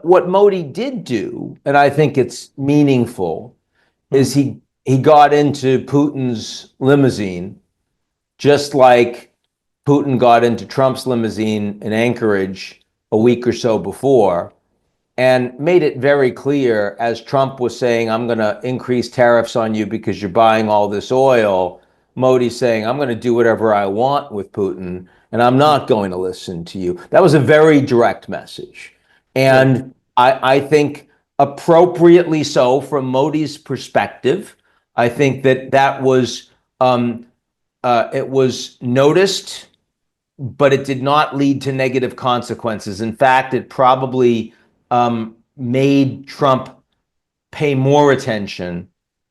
what Modi did do, and I think it's meaningful, is he got into Putin's limousine, just like Putin got into Trump's limousine in Anchorage a week or so before, and made it very clear, as Trump was saying, I'm going to increase tariffs on you because you're buying all this oil. Modi's saying, I'm going to do whatever I want with Putin, and I'm not going to listen to you. That was a very direct message. Right. And I think appropriately so from Modi's perspective. I think that was it was noticed, but it did not lead to negative consequences. In fact, it probably made Trump pay more attention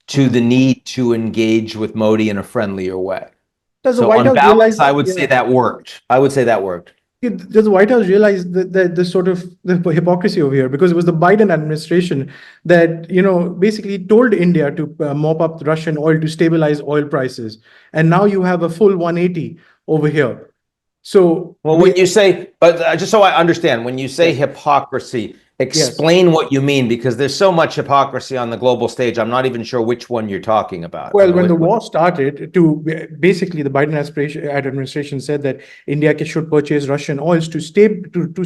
to the need to engage with Modi in a friendlier way. Does the So White on House realize? balance, I would say Yeah. that worked. I would say that worked. Does the White House realize the sort of the hypocrisy over here? Because it was the Biden administration that, basically told India to mop up the Russian oil to stabilize oil prices. And now you have a full 180 over here. So Well, when you say, but just so I understand, when you say yes, hypocrisy, yes. explain what you mean, because there's so much hypocrisy on the global stage. I'm not even sure which one you're talking about. Well, when the war started, basically the Biden administration said that India should purchase Russian oils to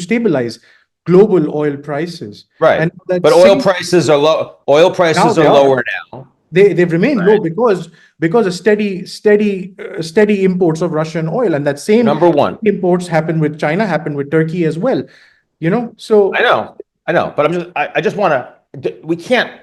stabilize global oil prices. Right. And that But oil same prices are low. Oil now prices they are are. lower now. They've remained low Right. because of steady imports of Russian oil, and that same Number one. imports happen with China, happen with Turkey as well. I So know, I know, but I just want to, we can't,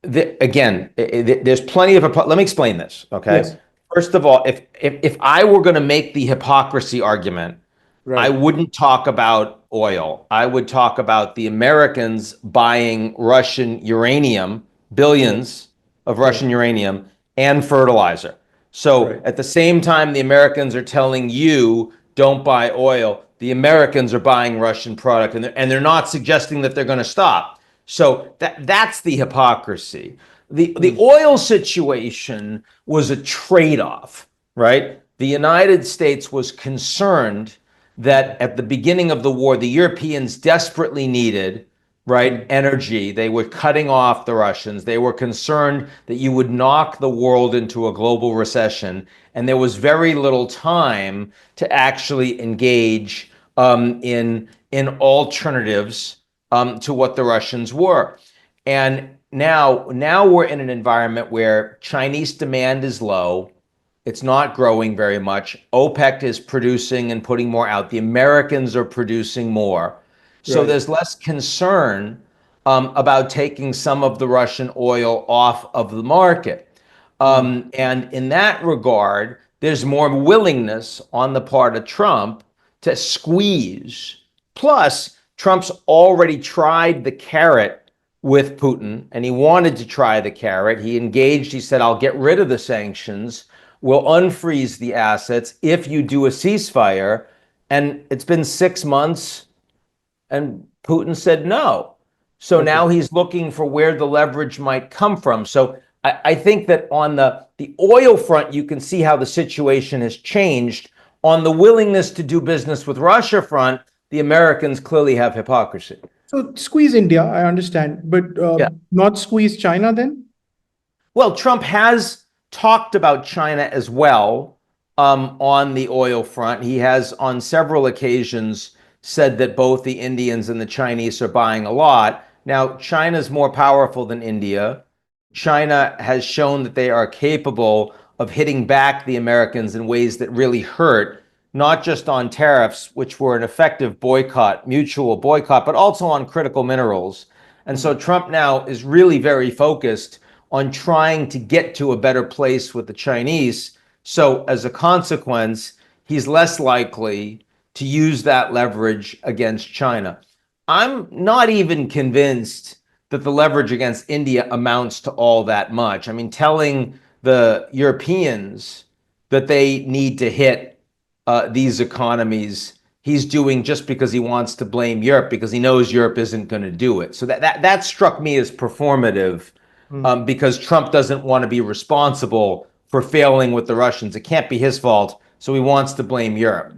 again, there's plenty of, let me explain this, okay? yes, First of all, if I were going to make the hypocrisy argument, I right, wouldn't talk about oil. I would talk about the Americans buying Russian uranium, right, billions of right, Russian uranium, and fertilizer. So right. at the same time, the Americans are telling you don't buy oil, the Americans are buying Russian product, and they're not suggesting that they're going to stop. So that's the hypocrisy. The Mm, oil situation was a trade-off, right? The United States was concerned that at the beginning of the war, the Europeans desperately needed, right, mm, energy. They were cutting off the Russians. They were concerned that you would knock the world into a global recession. And there was very little time to actually engage in alternatives to what the Russians were. And now we're in an environment where Chinese demand is low. It's not growing very much. OPEC is producing and putting more out. The Americans are producing more. So right. there's less concern about taking some of the Russian oil off of the market. Mm, And in that regard, there's more willingness on the part of Trump to squeeze. Plus, Trump's already tried the carrot with Putin, and he wanted to try the carrot. He engaged, he said, I'll get rid of the sanctions, we'll unfreeze the assets if you do a ceasefire. And it's been 6 months, and Putin said no. So okay. now he's looking for where the leverage might come from. So I think that on the oil front, you can see how the situation has changed. On the willingness to do business with Russia front, the Americans clearly have hypocrisy. So squeeze India, I understand, but Yeah. not squeeze China then? Well, Trump has talked about China as well on the oil front. He has on several occasions said that both the Indians and the Chinese are buying a lot. Now, China's more powerful than India. China has shown that they are capable of hitting back the Americans in ways that really hurt, not just on tariffs, which were an effective boycott, mutual boycott, but also on critical minerals. And so Mm, Trump now is really very focused on trying to get to a better place with the Chinese. So as a consequence, he's less likely to use that leverage against China. I'm not even convinced that the leverage against India amounts to all that much. I mean, telling the Europeans that they need to hit these economies, he's doing just because he wants to blame Europe because he knows Europe isn't going to do it. So that struck me as performative mm. because Trump doesn't want to be responsible for failing with the Russians. It can't be his fault, so he wants to blame Europe.